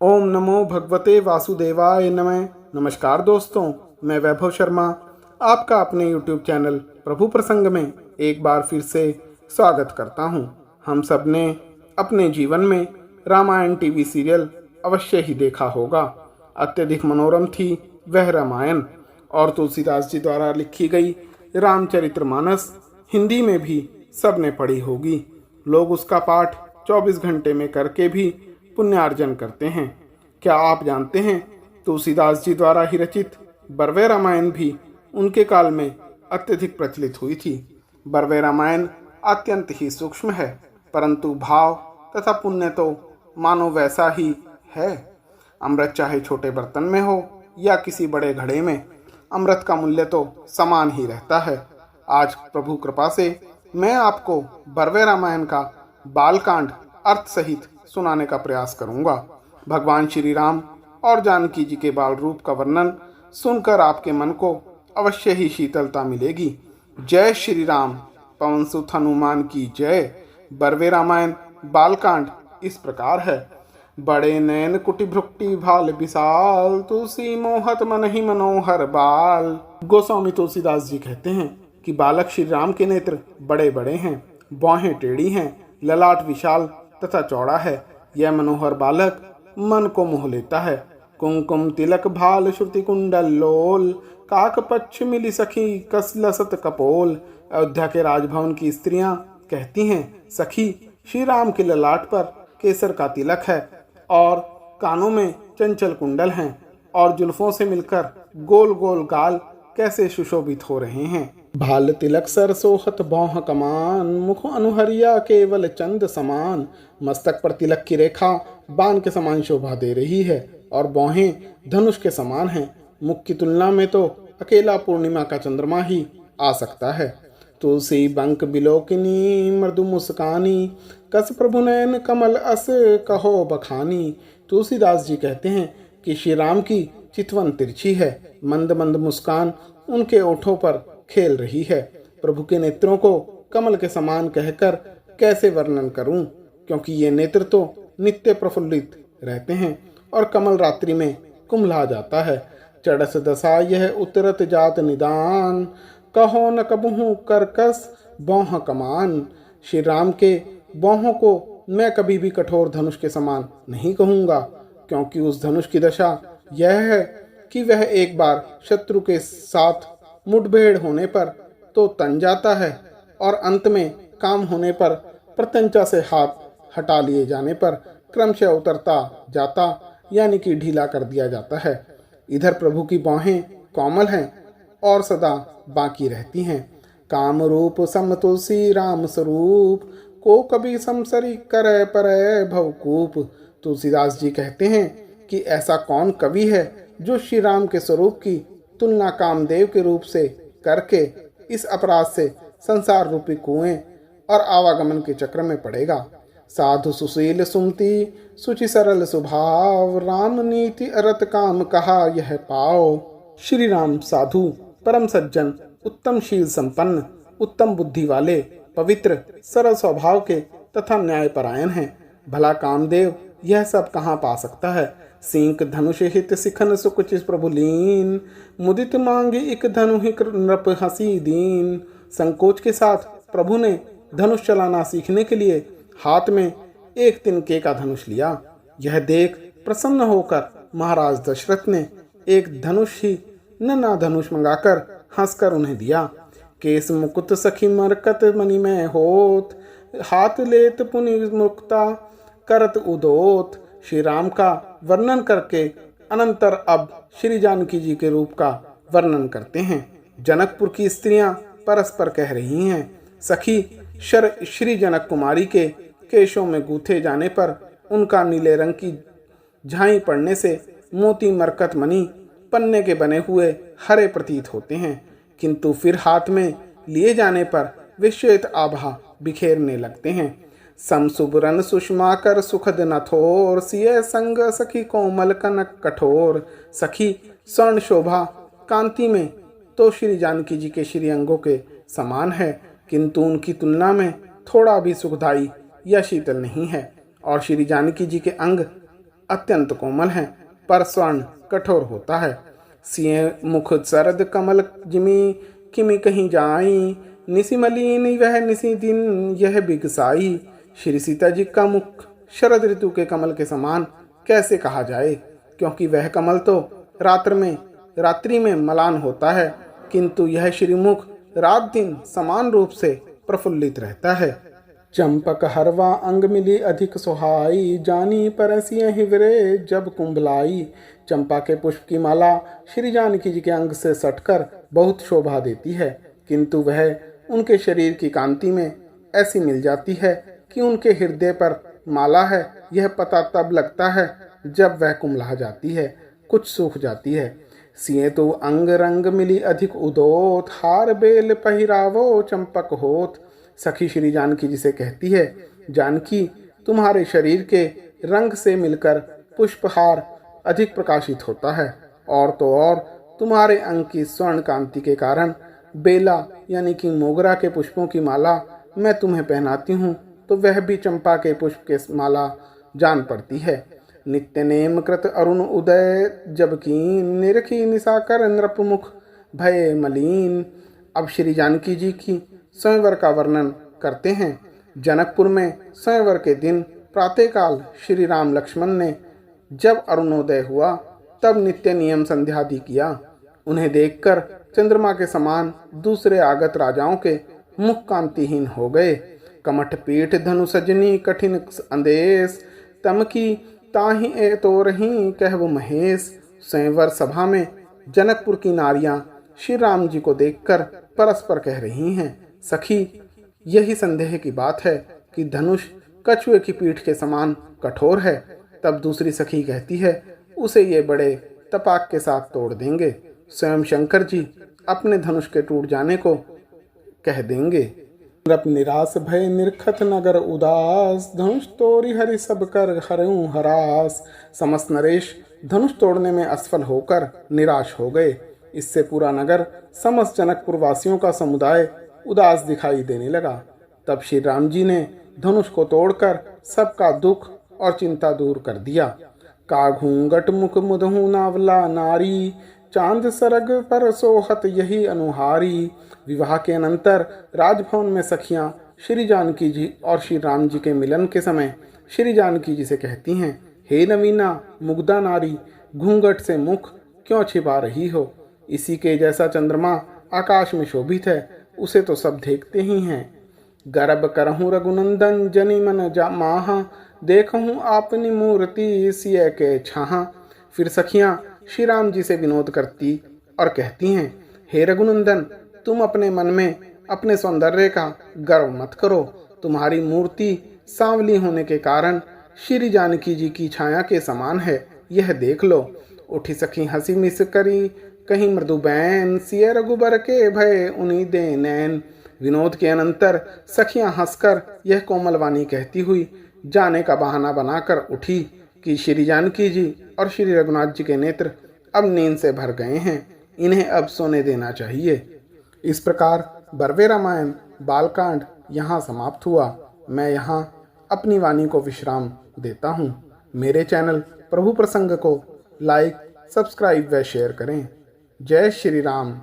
ओम नमो भगवते वासुदेवाय नमः। नमस्कार दोस्तों, मैं वैभव शर्मा आपका अपने YouTube चैनल प्रभु प्रसंग में एक बार फिर से स्वागत करता हूं। हम सब ने अपने जीवन में रामायण टीवी सीरियल अवश्य ही देखा होगा। अत्यधिक मनोरम थी वह रामायण और तुलसीदास जी द्वारा लिखी गई रामचरितमानस हिंदी में भी सबने पढ़ी होगी। लोग उसका पाठ 24 घंटे में करके भी पुण्यार्जन करते हैं। क्या आप जानते हैं तुलसीदास जी द्वारा ही रचित बरवे रामायण भी उनके काल में अत्यधिक प्रचलित हुई थी। बरवे रामायण अत्यंत ही सूक्ष्म है, परंतु भाव तथा पुण्य तो मानो वैसा ही है। अमृत चाहे छोटे बर्तन में हो या किसी बड़े घड़े में, अमृत का मूल्य तो समान ही रहता है। आज प्रभु कृपा से मैं आपको बरवे रामायण का बालकांड अर्थ सहित सुनाने का प्रयास करूंगा। भगवान श्री राम और जानकी जी के बाल रूप का वर्णन सुनकर आपके मन को अवश्य ही शीतलता मिलेगी। जय श्री राम, पवन सुत हनुमान की जय। बरवे रामायण बालकांड इस प्रकार है। बड़े नैन कुटि भ्रुक्टि भाल विशाल, तुलसी मोहत मन ही मनोहर बाल। गोस्वामी तुलसीदास जी कहते हैं कि बालक श्री राम के नेत्र बड़े बड़े हैं, बाहें टेढ़ी हैं, ललाट विशाल तथा चौड़ा है। यह मनोहर बालक मन को मोह लेता है। कुमकुम तिलक भाल श्रुति कुंडल लोल, काक पक्ष मिली सखी कस लसत कपोल। अयोध्या के राजभवन की स्त्रियां कहती हैं, सखी श्री राम के ललाट पर केसर का तिलक है और कानों में चंचल कुंडल हैं और जुल्फों से मिलकर गोल गोल गाल कैसे सुशोभित हो रहे हैं। भाल तिलक सर सोहत बौह कमान, मुख अनुहरिया केवल चंद समान। मस्तक पर तिलक की रेखा बाण के समान शोभा दे रही है और बौहें धनुष के समान हैं। मुख की तुलना में तो अकेला पूर्णिमा का चंद्रमा ही आ सकता है। तुलसी बंक बिलोकिनी मृदु मुस्कानी, कस प्रभु नयन कमल अस कहो बखानी। तुलसीदास जी कहते हैं कि श्री राम की चितवन तिरछी है, मंद मंद मुस्कान उनके ओठों पर खेल रही है। प्रभु के नेत्रों को कमल के समान कहकर कैसे वर्णन करूं, क्योंकि ये नेत्र तो नित्य प्रफुल्लित रहते हैं और कमल रात्रि में कुम्हला जाता है। चढ़स दशा यह उतरत जात निदान, कहो न कबहू करकस बौह कमान। श्री राम के बौहों को मैं कभी भी कठोर धनुष के समान नहीं कहूँगा, क्योंकि उस धनुष की दशा यह है कि वह एक बार शत्रु के साथ मुठभेड़ होने पर तो तन जाता है और अंत में काम होने पर प्रत्यंचा से हाथ हटा लिए जाने पर क्रमशः उतरता जाता, यानी कि ढीला कर दिया जाता है। इधर प्रभु की बाहें कोमल हैं और सदा बाकी रहती हैं। काम रूप सम तुलसी राम स्वरूप, को कभी समसरी करे पर भवकूप। तुलसीदास जी कहते हैं कि ऐसा कौन कवि है जो श्री राम के स्वरूप की तुलना कामदेव के रूप से करके इस अपराध से संसार रूपी कुएं और आवागमन के चक्र में पड़ेगा। साधु सुशील सुमति सुचि सरल स्वभाव, राम नीति अरत काम कहा यह पाओ। श्री राम साधु, परम सज्जन, उत्तम शील संपन्न, उत्तम बुद्धि वाले, पवित्र, सरल स्वभाव के तथा न्यायपरायण हैं। भला कामदेव यह सब कहाँ पा सकता है। सिंक धनुष हित सिखन सुकुचित प्रभु लीन, मुदित मांगी इक धनु हिक नृप हंसी दीन। संकोच के साथ प्रभु ने धनुष चलाना सीखने के लिए हाथ में एक तिनके का धनुष लिया। यह देख प्रसन्न होकर महाराज दशरथ ने एक धनुष ही नन्हा धनुष मंगाकर हंसकर उन्हें दिया। केस मुकुट सखी मरकत मणि में होत, हाथ लेत पुनि मुक्ता करत उदोत। श्री राम का वर्णन करके अनंतर अब श्री जानकी जी के रूप का वर्णन करते हैं। जनकपुर की स्त्रियां परस्पर कह रही हैं, सखी श्री जनक कुमारी के केशों में गूथे जाने पर उनका नीले रंग की झाई पड़ने से मोती मरकत मणि पन्ने के बने हुए हरे प्रतीत होते हैं, किंतु फिर हाथ में लिए जाने पर वे श्वेत आभा बिखेरने लगते हैं। समसुबरन सुषमा कर सुखद नथोर, सिय संग सखी कोमल कनक कठोर। सखी स्वर्ण शोभा कांति में तो श्री जानकी जी के श्री अंगों के समान है, किंतु उनकी तुलना में थोड़ा भी सुखदायी या शीतल नहीं है। और श्री जानकी जी के अंग अत्यंत कोमल हैं, पर स्वर्ण कठोर होता है। सिए मुख सरद कमल जिमी किमि कहीं जाई, निसी मलिन वह निसी दिन यह बिगसाई। श्री सीता जी का मुख शरद ऋतु के कमल के समान कैसे कहा जाए, क्योंकि वह कमल तो रात्रि में मलान होता है, किंतु यह श्रीमुख रात दिन समान रूप से प्रफुल्लित रहता है। चंपक हरवा अंग मिली अधिक सुहाई, जानी परसिय हिवरे जब कुंभलाई। चंपा के पुष्प की माला श्री जानकी जी के अंग से सटकर बहुत शोभा देती है, किंतु वह उनके शरीर की कांति में ऐसी मिल जाती है कि उनके हृदय पर माला है यह पता तब लगता है जब वह कुम्हला जाती है, कुछ सूख जाती है। सिए तो अंग रंग मिली अधिक उदोत, हार बेल पहिरावो चंपक होत। सखी श्री जानकी जी से कहती है, जानकी तुम्हारे शरीर के रंग से मिलकर पुष्पहार अधिक प्रकाशित होता है, और तो और तुम्हारे अंग की स्वर्ण कांति के कारण बेला यानी कि मोगरा के पुष्पों की माला मैं तुम्हें पहनाती हूँ तो वह भी चंपा के पुष्प के माला जान पड़ती है। नित्य नेम कृत अरुण उदय जबकि निरखी निशाकर नृपमुख भय मलीन। अब श्री जानकी जी की स्वयंवर का वर्णन करते हैं। जनकपुर में स्वयंवर के दिन प्रातःकाल श्री राम लक्ष्मण ने जब अरुणोदय हुआ तब नित्य नियम संध्यादि किया। उन्हें देखकर चंद्रमा के समान दूसरे आगत राजाओं के मुख कांतिहीन हो गए। कमठ पीठ धनु सजनी कठिन अंदेश, तमकी ताहि ए तो रही कहव महेश। स्वयंवर सभा में जनकपुर की नारियां श्री राम जी को देखकर परस्पर कह रही हैं, सखी यही संदेह की बात है कि धनुष कछुए की पीठ के समान कठोर है। तब दूसरी सखी कहती है, उसे ये बड़े तपाक के साथ तोड़ देंगे। स्वयं शंकर जी अपने धनुष के टूट जाने को कह देंगे। नृप निराश भय निरखत नगर उदास, धनुष तोड़ी हरि सब कर हरऊं हरास। समस्त नरेश धनुष तोड़ने में असफल होकर निराश हो गए। इससे पूरा नगर समस्त जनकपुर वासियों का समुदाय उदास दिखाई देने लगा। तब श्री राम जी ने धनुष को तोड़कर सबका दुख और चिंता दूर कर दिया। का घूंघट मुख मुदहु नावला नारी, चांद सरग पर सोहत यही अनुहारी। विवाह के अनंतर राजभवन में सखियां श्री जानकी जी और श्री राम जी के मिलन के समय श्री जानकी जी से कहती हैं, हे नवीना मुग्धा नारी, घूंघट से मुख क्यों छिपा रही हो? इसी के जैसा चंद्रमा आकाश में शोभित है, उसे तो सब देखते ही हैं। गर्भ करहूँ रघुनंदन जनि मन जा माहा, देखूँ आपनी मूर्ति सिय के छाहा। फिर सखियां श्री राम जी से विनोद करती और कहती हैं, हे रघुनंदन तुम अपने मन में अपने सौंदर्य का गर्व मत करो। तुम्हारी मूर्ति सांवली होने के कारण श्री जानकी जी की छाया के समान है, यह देख लो। उठी सखी हंसी मिस करी कहीं मृदु बैन, सिय रघुबर के भय उन्हीं दे नैन। विनोद के अनंतर सखियां हंसकर यह कोमल वाणी कहती हुई जाने का बहाना बनाकर उठी कि श्री जानकी जी और श्री रघुनाथ जी के नेत्र अब नींद से भर गए हैं, इन्हें अब सोने देना चाहिए। इस प्रकार बरवे रामायण बालकांड यहाँ समाप्त हुआ। मैं यहाँ अपनी वाणी को विश्राम देता हूँ। मेरे चैनल प्रभु प्रसंग को लाइक, सब्सक्राइब व शेयर करें। जय श्री राम।